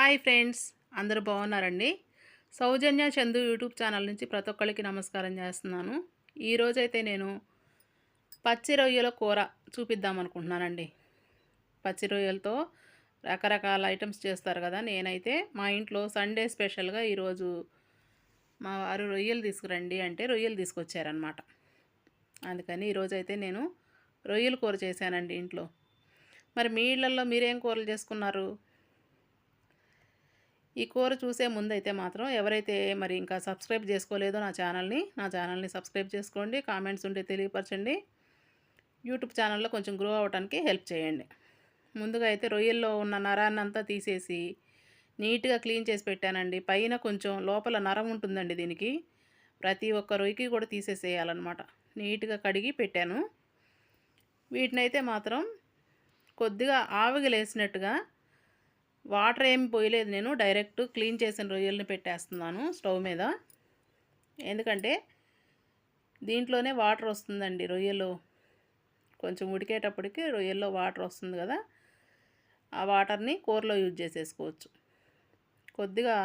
Hi friends, అందరూ బాగున్నారండి? సౌజన్య Chandu YouTube channel నుంచి ప్రతి ఒక్కళ్ళకి నమస్కారం చేస్తున్నాను. ఈరోజైతే నేను పచ్చి రొయ్యల కూర చూపిద్దాం అనుకుంటున్నానండి. పచ్చి రొయ్యలతో రకరకాల ఐటమ్స్ చేస్తారు కదా. నేనైతే మా ఇంట్లో సండే స్పెషల్గా ఈరోజు మా వారు రొయ్యలు తీసుకురండి అంటే రొయ్యలు తీసుకొచ్చారనమాట. అందుకని ఈరోజైతే నేను రొయ్యల కూర చేశానండి ఇంట్లో. మరి మీ ఇళ్ళల్లో మీరేం కూరలు చేసుకున్నారు? ఈ కూర చూసే ముందైతే మాత్రం ఎవరైతే మరి ఇంకా సబ్స్క్రైబ్ చేసుకోలేదో నా ఛానల్ని సబ్స్క్రైబ్ చేసుకోండి. కామెంట్స్ ఉంటే తెలియపరచండి. యూట్యూబ్ ఛానల్లో కొంచెం గ్రో అవ్వడానికి హెల్ప్ చేయండి. ముందుగా అయితే రొయ్యల్లో ఉన్న నరాన్నంతా తీసేసి నీట్గా క్లీన్ చేసి పెట్టానండి. పైన కొంచెం లోపల నరం ఉంటుందండి దీనికి. ప్రతి ఒక్క రొయ్యకి కూడా తీసేసేయాలన్నమాట. నీట్గా కడిగి పెట్టాను. వీటినైతే మాత్రం కొద్దిగా ఆవిగలేసినట్టుగా వాటర్ ఏమి పోయలేదు, నేను డైరెక్ట్ క్లీన్ చేసిన రొయ్యల్ని పెట్టేస్తున్నాను స్టవ్ మీద. ఎందుకంటే దీంట్లోనే వాటర్ వస్తుందండి రొయ్యలు. కొంచెం ఉడికేటప్పటికి రొయ్యల్లో వాటర్ వస్తుంది కదా, ఆ వాటర్ని కూరలో యూజ్ చేసేసుకోవచ్చు. కొద్దిగా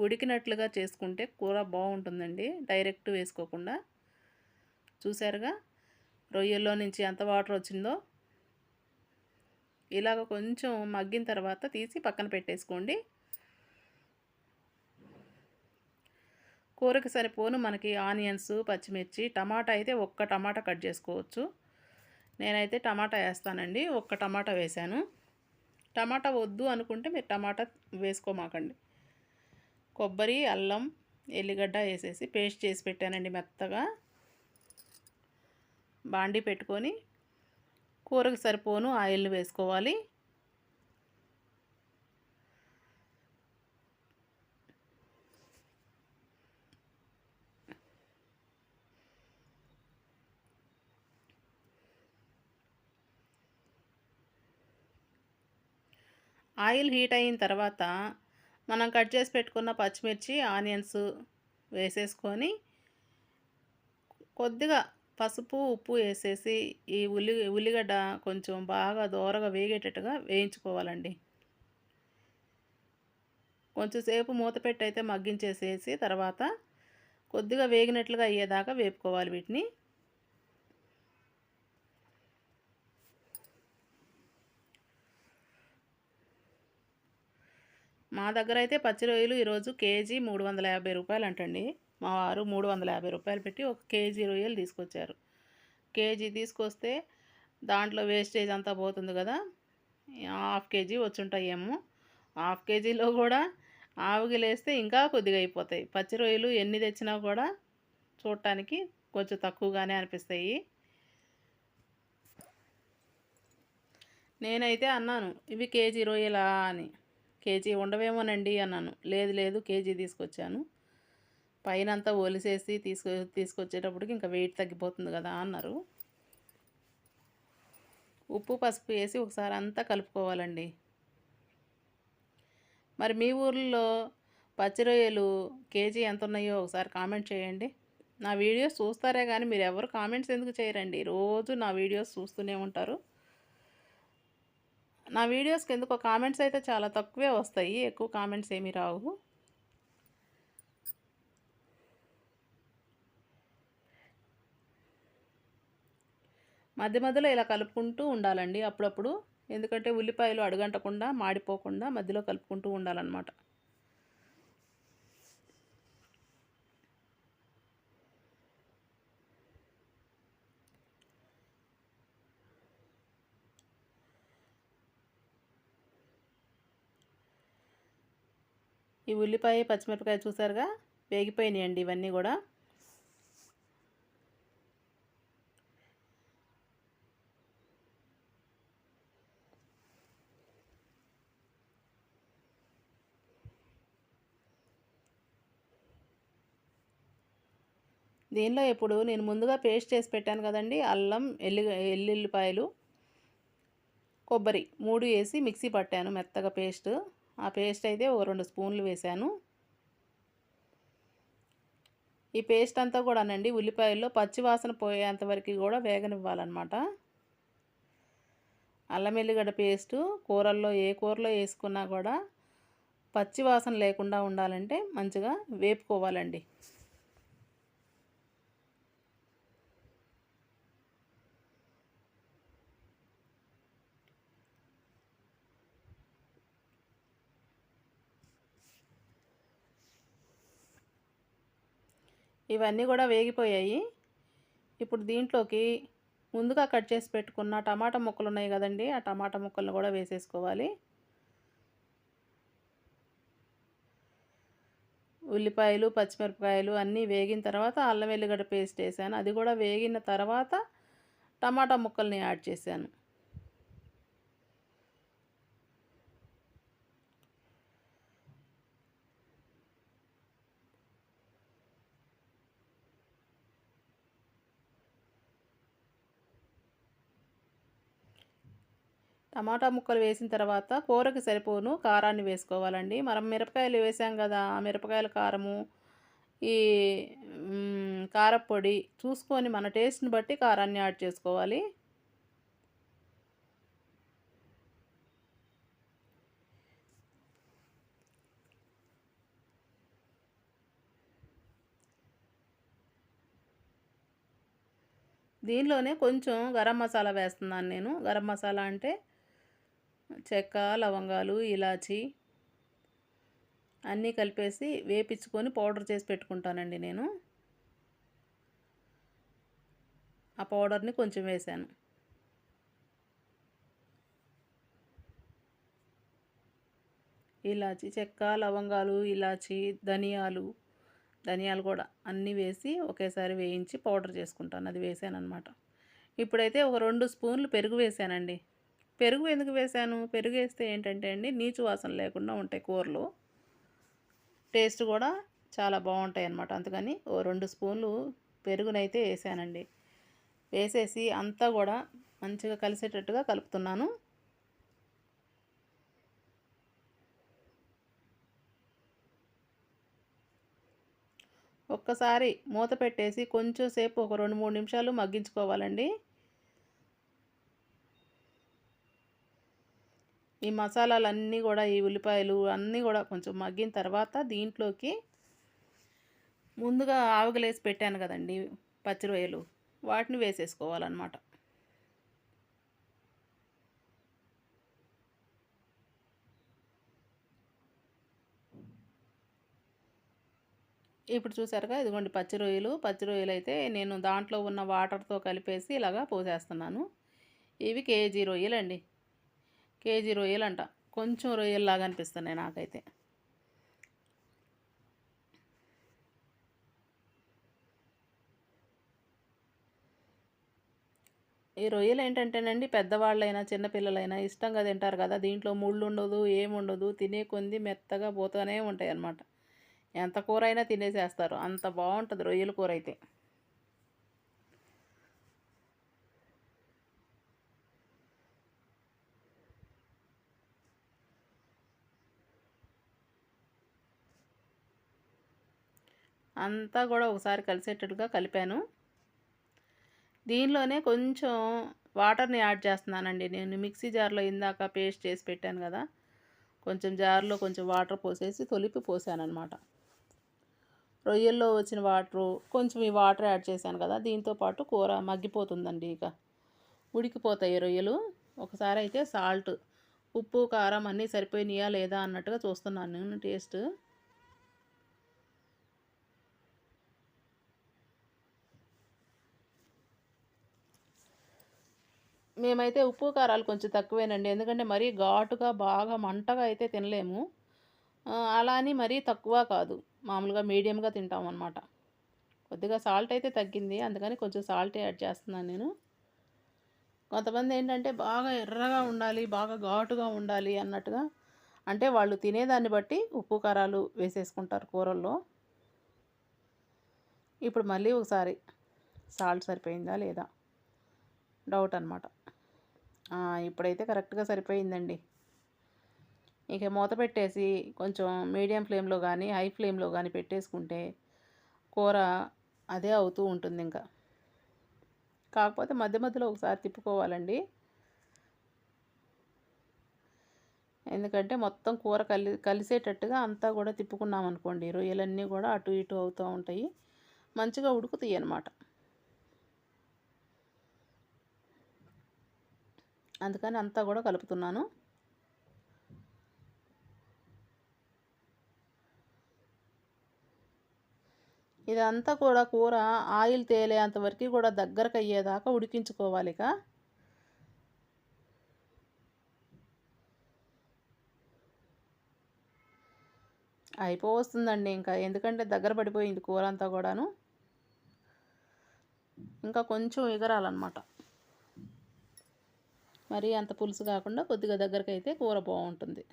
ఉడికినట్లుగా చేసుకుంటే కూర బాగుంటుందండి, డైరెక్ట్ వేసుకోకుండా. చూసారుగా రొయ్యల్లో నుంచి ఎంత వాటర్ వచ్చిందో. ఇలాగ కొంచెం మగ్గిన తర్వాత తీసి పక్కన పెట్టేసుకోండి. కూరకి సరిపోను మనకి ఆనియన్స్, పచ్చిమిర్చి, టమాటా అయితే ఒక్క టమాటా కట్ చేసుకోవచ్చు. నేనైతే టమాటా వేస్తానండి, ఒక్క టమాటా వేశాను. టమాటా వద్దు అనుకుంటే మీరు టమాటా వేసుకోమాకండి. కొబ్బరి, అల్లం, ఎల్లిగడ్డ వేసేసి పేస్ట్ చేసి పెట్టానండి మెత్తగా. బాండీ పెట్టుకొని కూరకు సరిపోను ఆయిల్ని వేసుకోవాలి. ఆయిల్ హీట్ అయిన తర్వాత మనం కట్ చేసి పెట్టుకున్న పచ్చిమిర్చి, ఆనియన్స్ వేసేసుకొని కొద్దిగా పసుపు, ఉప్పు వేసేసి ఈ ఉల్లిగడ్డ కొంచెం బాగా దోరగా వేగేటట్టుగా వేయించుకోవాలండి. కొంచెంసేపు మూత పెట్టి అయితే మగ్గించేసేసి తర్వాత కొద్దిగా వేగినట్లుగా అయ్యేదాకా వేపుకోవాలి వీటిని. మా దగ్గర అయితే పచ్చి రొయ్యలు ఈరోజు కేజీ 350 రూపాయలు అంటండి. మా వారు 350 రూపాయలు పెట్టి ఒక కేజీ రొయ్యలు తీసుకొచ్చారు. కేజీ తీసుకొస్తే దాంట్లో వేస్టేజ్ అంతా పోతుంది కదా, హాఫ్ కేజీ వచ్చుంటాయేమో. హాఫ్ కేజీలో కూడా ఆవుగిలేస్తే ఇంకా కొద్దిగా అయిపోతాయి. పచ్చి రొయ్యలు ఎన్ని తెచ్చినా కూడా చూడటానికి కొంచెం తక్కువగానే అనిపిస్తాయి. నేనైతే అన్నాను, ఇవి కేజీ రొయ్యలా అని. కేజీ ఉండవేమోనండి అన్నాను. లేదు లేదు, కేజీ తీసుకొచ్చాను. పైనంతా ఒలిసేసి తీసుకొచ్చేటప్పటికి ఇంకా వెయిట్ తగ్గిపోతుంది కదా అన్నారు. ఉప్పు, పసుపు వేసి ఒకసారి అంతా కలుపుకోవాలండి. మరి మీ ఊర్లో పచ్చి రొయ్యలు కేజీ ఎంత ఉన్నాయో ఒకసారి కామెంట్ చేయండి. నా వీడియోస్ చూస్తారే కానీ మీరు ఎవరు కామెంట్స్ ఎందుకు చేయరండి? రోజు నా వీడియోస్ చూస్తూనే ఉంటారు. నా వీడియోస్కి ఎందుకో కామెంట్స్ అయితే చాలా తక్కువే వస్తాయి, ఎక్కువ కామెంట్స్ ఏమీ రావు. మధ్య మధ్యలో ఇలా కలుపుకుంటూ ఉండాలండి అప్పుడప్పుడు. ఎందుకంటే ఉల్లిపాయలు అడుగంటకుండా, మాడిపోకుండా మధ్యలో కలుపుకుంటూ ఉండాలన్నమాట. ఈ ఉల్లిపాయ, పచ్చిమిరపకాయ చూసారుగా వేగిపోయినాయండి ఇవన్నీ కూడా. దీనిలో ఇప్పుడు నేను ముందుగా పేస్ట్ చేసి పెట్టాను కదండి, అల్లం, ఎల్లుల్లిపాయలు, కొబ్బరి 3 వేసి మిక్సీ పట్టాను మెత్తగా పేస్ట్. ఆ పేస్ట్ అయితే ఓ 2 స్పూన్లు వేశాను. ఈ పేస్ట్ అంతా కూడానండి ఉల్లిపాయల్లో పచ్చి వాసన పోయేంత వరకు కూడా వేగనివ్వాలన్నమాట. అల్లం ఎల్లిగడ్డ పేస్టు కూరల్లో ఏ కూరలో వేసుకున్నా కూడా పచ్చి వాసన లేకుండా ఉండాలంటే మంచిగా వేపుకోవాలండి. ఇవన్నీ కూడా వేగిపోయాయి. ఇప్పుడు దీంట్లోకి ముందుగా కట్ చేసి పెట్టుకున్న టమాటా ముక్కలున్నాయి కదండీ! ఆ టమాటా ముక్కలను కూడా వేసేసుకోవాలి. ఉల్లిపాయలు, పచ్చిమిరపకాయలు అన్నీ వేగిన తర్వాత అల్లం వెల్లిగడ్డ పేస్ట్ ఏసాను. అది కూడా వేగిన తర్వాత టమాటా ముక్కల్ని యాడ్ చేశాను. టమాటా ముక్కలు వేసిన తర్వాత కూరకి సరిపోను కారాన్ని వేసుకోవాలండి. మనం మిరపకాయలు వేసాం కదా! ఆ మిరపకాయల కారము, ఈ కారప్పొడి చూసుకొని మన టేస్ట్‌ని బట్టి కారాన్ని యాడ్ చేసుకోవాలి. దీనిలోనే కొంచెం గరం మసాలా వేస్తున్నాను నేను. గరం మసాలా అంటే చెక్క, లవంగాలు, ఇలాచి అన్నీ కలిపేసి వేపించుకొని పౌడర్ చేసి పెట్టుకుంటానండి నేను. ఆ పౌడర్‌ని కొంచెం వేశాను. ఇలాచి, చెక్క, లవంగాలు, ఇలాచి, ధనియాలు కూడా అన్నీ వేసి ఒకేసారి వేయించి పౌడర్ చేసుకుంటాను. అది వేసాననమాట. ఇప్పుడైతే ఒక 2 స్పూన్లు పెరుగు వేసానండి. పెరుగు ఎందుకు వేసాను? పెరుగేస్తే ఏంటంటే అండి, నీచు వాసన లేకుండా ఉంటాయి కూరలు. టేస్ట్ కూడా చాలా బావుంటాయన్నమాట. అందుకని ఓ 2 స్పూన్లు పెరుగునైతే ఏసానండి. వేసేసి అంతా గూడా మంచిగా కలిసేటట్టుగా కలుపుతున్నాను. ఒక్కసారి మూత పెట్టేసి కొంచెం సేపు ఒక 2, 3 నిమిషాలు మగ్గించుకోవాలండి. ఈ మసాలాలన్నీ గూడా, ఈ ఉల్లిపాయలు అన్నీ గూడా కొంచెం మగ్గిన తర్వాత దీంట్లోకి ముందుగా ఆవగలేసి పెట్టాను గదండీ పచ్చి రొయ్యలు, వాటిని వేసేసుకోవాలనమాట. ఇప్పుడు చూసారుగా ఇదిగోండి పచ్చి రొయ్యలైతే నేను దాంట్లో ఉన్న వాటర్‌తో కలిపేసి ఇలాగా పోసేస్తున్నాను. ఇవి కేజీ రొయ్యలండి. కేజీ రొయ్యలంట. కొంచెం రొయ్యల్లాగా అనిపిస్తున్నాయి నాకైతే. ఈ రొయ్యలేంటంటేనండి పెద్దవాళ్ళైనా, చిన్న పిల్లలైనా ఇష్టంగా తింటారు కదా! దీంట్లో ముళ్ళుండదు, ఏముండదు. తినే కొంది మెత్తగా పోతూనే ఉంటాయన్నమాట. ఎంత కూరైనా తినేసేస్తారు. అంత బావుంటది రొయ్యల కూరైతే. అంతా గూడా ఒకసారి కలిసేటట్టుగా కలిపాను. దీనిలోనే కొంచెం వాటర్‌ని యాడ్ చేస్తున్నానండి నేను. మిక్సీ జార్‌లో ఇందాక పేస్ట్ చేసి పెట్టాను గదా! కొంచెం జార్‌లో కొంచెం వాటర్ పోసేసి తొలిపి పోసాననమాట. రొయ్యల్లో వచ్చిన వాటరు, కొంచెం ఈ వాటర్ యాడ్ చేశాను కదా! దీంతో పాటు కూర మగ్గిపోతుందండి ఇక. ఉడికిపోతాయి రొయ్యలు. ఒకసారయితే సాల్ట్, ఉప్పు, కారం అన్నీ సరిపోయినాయా లేదా అన్నట్టుగా చూస్తున్నాను నేను టేస్ట్. మేమైతే ఉప్పు, కారాలు కొంచెం తక్కువేనండి. ఎందుకంటే మరీ ఘాటుగా బాగా మంటగా అయితే తినలేము. అలా అని మరీ తక్కువ కాదు. మామూలుగా మీడియంగా తింటామనమాట. కొద్దిగా సాల్ట్ అయితే తగ్గింది. అందుకని కొంచెం సాల్ట్ యాడ్ చేస్తున్నాను నేను. కొంతమందేంటంటే బాగా ఎర్రగా ఉండాలి, బాగా ఘాటుగా ఉండాలి అన్నట్టుగా, అంటే వాళ్ళు తినేదాన్ని బట్టి ఉప్పు, కారాలు వేసేసుకుంటారు కూరల్లో. ఇప్పుడు మళ్ళీ ఒకసారి సాల్ట్ సరిపోయిందా లేదా డౌట్ అనమాట. ఇప్పుడైతే కరెక్ట్‌గా సరిపోయిందండి. ఇక మూత పెట్టేసి కొంచెం మీడియం ఫ్లేమ్‌లో గానీ, హై ఫ్లేమ్‌లో గానీ పెట్టేసుకుంటే కూర అదే అవుతూ ఉంటుందింక. కాకపోతే మధ్య మధ్యలో ఒకసారి తిప్పుకోవాలండి. ఎందుకంటే మొత్తం కూర కలిసేటట్టుగా అంతా కూడా తిప్పుకున్నామనుకోండి, రొయ్యలన్నీ కూడా అటు ఇటు అవుతూ ఉంటాయి. మంచిగా ఉడుకుతాయి అన్నమాట. అందుకని అంతా కూడా కలుపుతున్నాను. ఇదంతా కూడా కూర ఆయిల్ తేలేంత వరకు కూడా దగ్గరకయ్యేదాకా ఉడికించుకోవాలిక. అయిపోవస్తుందండి ఇంకా. ఎందుకంటే దగ్గర పడిపోయింది కూర అంతా కూడాను. ఇంకా కొంచెం ఎగరాలన్నమాట. మరీ అంత పులుసు కాకుండా కొద్దిగా దగ్గరకైతే కూర బాగుంటుంది.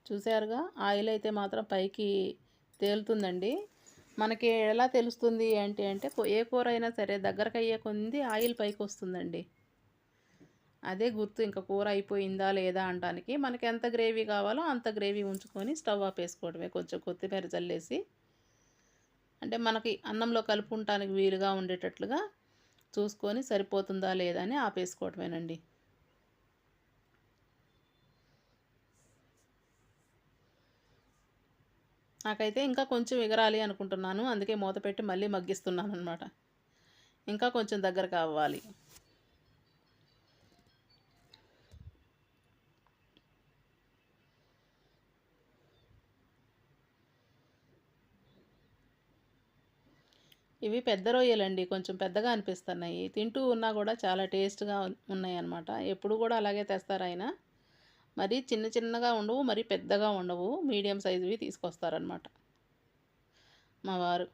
చూసారుగా, ఆయిల్ అయితే మాత్రం పైకి తేలుతుందండి. మనకి ఎలా తెలుస్తుంది ఏంటి అంటే, ఏ కూర అయినా సరే దగ్గరకయ్యే కొద్ది ఆయిల్ పైకి వస్తుందండి. అదే గుర్తు ఇంక కూర అయిపోయిందా లేదా అనటానికి. మనకి ఎంత గ్రేవీ కావాలో అంత గ్రేవీ ఉంచుకొని స్టవ్ ఆపేసుకోవడమే. కొంచెం కొత్తిమీర జల్లేసి, అంటే మనకి అన్నంలో కలుపుకుంటానికి వీలుగా ఉండేటట్లుగా చూసుకొని సరిపోతుందా లేదా అని ఆపేసుకోవడమేనండి. నాకైతే ఇంకా కొంచెం ఎగరాలి అనుకుంటున్నాను. అందుకే మూత పెట్టి మళ్ళీ మగ్గిస్తున్నాననమాట. ఇంకా కొంచెం దగ్గర కావాలి. ఇవి పెద్ద రొయ్యలండి. కొంచెం పెద్దగా అనిపిస్తున్నాయి. తింటూ ఉన్నా కూడా చాలా టేస్ట్‌గా ఉన్నాయన్నమాట. ఎప్పుడు కూడా అలాగే తెస్తారాయన. మరీ చిన్న చిన్నగా ఉండవు, మరీ పెద్దగా ఉండవు. మీడియం సైజువి తీసుకొస్తారనమాట మా వారు.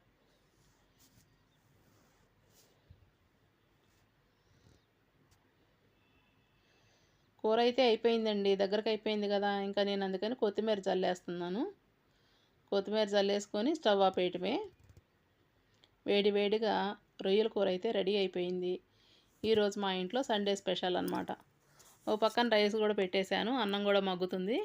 కూర అయితే అయిపోయిందండి. దగ్గరకయిపోయింది కదా! ఇంకా నేను అందుకని కొత్తిమీర జల్లేస్తున్నాను. కొత్తిమీర జల్లేసుకొని స్టవ్ ఆపేయటమే. వేడి వేడిగా రొయ్యల కూర అయితే రెడీ అయిపోయింది. ఈరోజు మా ఇంట్లో సండే స్పెషల్ అనమాట. ఓ పక్కన రైస్ కూడా పెట్టేశాను. అన్నం కూడా మగ్గుతుంది.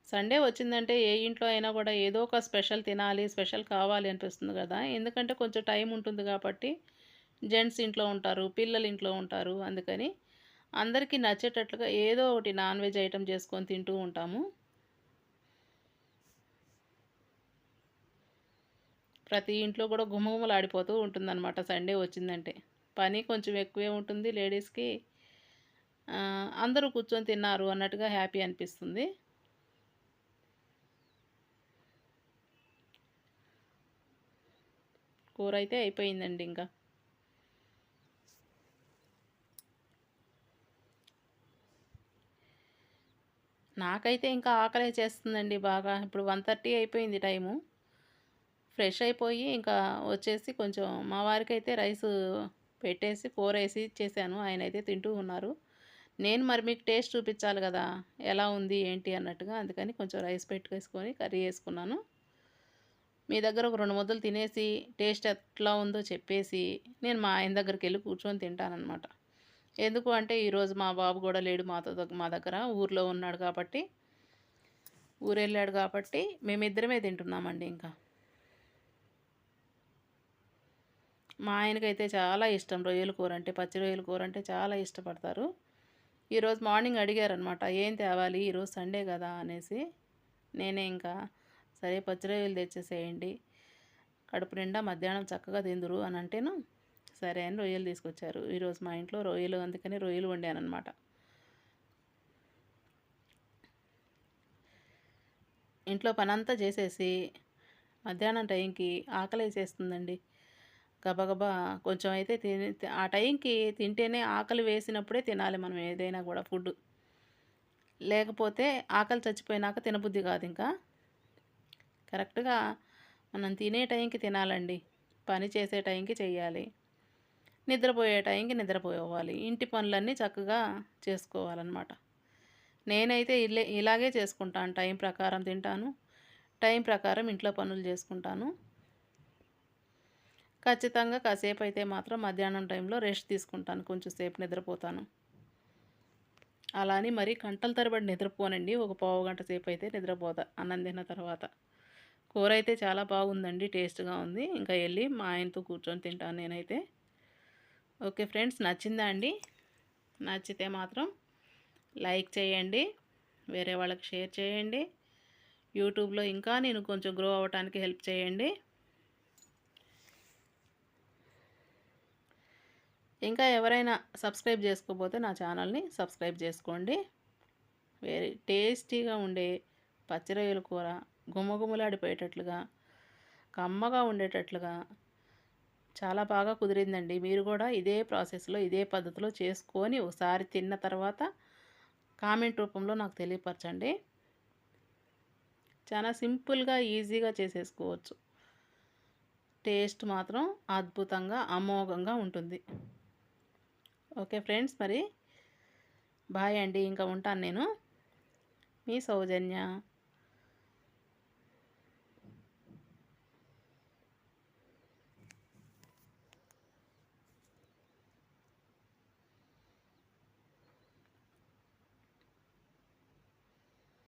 సండే వచ్చిందంటే ఏ ఇంట్లో అయినా కూడా ఏదో ఒక స్పెషల్ తినాలి, స్పెషల్ కావాలి అనిపిస్తుంది కదా! ఎందుకంటే కొంచెం టైం ఉంటుంది కాబట్టి, జెంట్స్ ఇంట్లో ఉంటారు, పిల్లలు ఇంట్లో ఉంటారు. అందుకని అందరికీ నచ్చేటట్లుగా ఏదో ఒకటి నాన్ వెజ్ ఐటెమ్ చేసుకొని తింటూ ఉంటాము. ప్రతి ఇంట్లో కూడా గుమగుమలాడిపోతూ ఉంటుందన్నమాట సండే వచ్చిందంటే. పని కొంచెం ఎక్కువే ఉంటుంది లేడీస్‌కి. అందరూ కూర్చొని తిన్నారు అన్నట్టుగా హ్యాపీ అనిపిస్తుంది. కూర అయితే అయిపోయిందండి ఇంకా. నాకైతే ఇంకా ఆకలేసేస్తుందండి బాగా. ఇప్పుడు 1:30 అయిపోయింది టైము. ఫ్రెష్ అయిపోయి ఇంకా వచ్చేసి కొంచెం మా వారికైతే రైసు పెట్టేసి కూరేసి ఇచ్చేసాను. ఆయనైతే తింటూ ఉన్నారు. నేను మరి మీకు టేస్ట్ చూపించాలి కదా! ఎలా ఉంది ఏంటి అన్నట్టుగా. అందుకని కొంచెం రైస్ పెట్టేసుకొని కర్రీ యేసుకున్నాను. మీ దగ్గర ఒక 2 ముద్దలు తినేసి టేస్ట్ ఎట్లా ఉందో చెప్పేసి నేను మా ఆయన దగ్గరికెళ్ళి కూర్చొని తింటాననమాట. ఎందుకు అంటే ఈరోజు మా బాబు గూడా లేడు మా దగ్గర. ఊర్లో ఉన్నాడు కాబట్టి, ఊరెళ్ళాడు కాబట్టి మేమిద్దరమే తింటున్నామండి ఇంకా. మా ఆయనకైతే చాలా ఇష్టం రొయ్యల కూరంటే, పచ్చి రొయ్యల కూరంటే చాలా ఇష్టపడతారు. ఈరోజు మార్నింగ్ అడిగారనమాట, "ఏం తేవాలి? ఈరోజు సండే గదా!" అనేసి. నేనే ఇంకా, "సరే పచ్చి రొయ్యలు తెచ్చేసేయండి. కడుపు నిండా మధ్యాహ్నం చక్కగా తిందురు" అని అంటేను, సరే అని రొయ్యలు తీసుకొచ్చారు. ఈరోజు మా ఇంట్లో రొయ్యలు, అందుకని రొయ్యలు వండాననమాట. ఇంట్లో పనంతా చేసేసి మధ్యాహ్నం టైంకి ఆకలేసేస్తుందండి. గబగబా కొంచెం అయితే తిని ఆ టైంకి తింటేనే ఆకలి వేసినప్పుడే తినాలి మనం ఏదైనా కూడా ఫుడ్డు. లేకపోతే ఆకలి చచ్చిపోయినాక తినబుద్ధి కాదింకా. కరెక్ట్‌గా మనం తినే టైంకి తినాలండి. పని చేసే టైంకి చెయ్యాలి. నిద్రపోయే టైంకి నిద్రపోవాలి. ఇంటి పనులన్నీ చక్కగా చేసుకోవాలనమాట. నేనైతే ఇలాగే చేసుకుంటాను. టైం ప్రకారం తింటాను. టైం ప్రకారం ఇంట్లో పనులు చేసుకుంటాను. ఖచ్చితంగా కాసేపయితే మాత్రం మధ్యాహ్నం టైంలో రెస్ట్ తీసుకుంటాను. కొంచెం సేపు నిద్రపోతాను. అలా అని మరీ గంటల తరబడి నిద్రపోనండి. ఒక పావుగంట సేపయితే నిద్రపోతా అన్నం తిన్న తర్వాత. కూరైతే చాలా బాగుందండి. టేస్ట్‌గా ఉంది. ఇంకా ఎళ్లి మా ఆయనతో కూర్చొని తింటాను నేనైతే. ఓకే ఫ్రెండ్స్, నచ్చిందా అండి? నచ్చితే మాత్రం లైక్ చేయండి. వేరే వాళ్ళకి షేర్ చేయండి. యూట్యూబ్‌లో ఇంకా నేను కొంచెం గ్రో అవ్వటానికి హెల్ప్ చేయండి. ఇంకా ఎవరైనా సబ్స్క్రైబ్ చేసుకోకపోతే నా ఛానల్‌ని సబ్స్క్రైబ్ చేసుకోండి. వేరే టేస్టీగా ఉండే పచ్చి రొయ్యల కూర గుమగుమలాడిపోయేటట్లుగా, కమ్మగా ఉండేటట్లుగా చాలా బాగా కుదిరిందండి. మీరు కూడా ఇదే ప్రాసెస్‌లో, ఇదే పద్ధతిలో చేసుకొని ఒకసారి తిన్న తర్వాత కామెంట్ రూపంలో నాకు తెలియపరచండి. చాలా సింపుల్‌గా, ఈజీగా చేసేసుకోవచ్చు. టేస్ట్ మాత్రం అద్భుతంగా, అమోఘంగా ఉంటుంది. ఓకే ఫ్రెండ్స్, మరి బాయ్ అండి. ఇంకా ఉంటాను నేను. మీ సౌజన్య.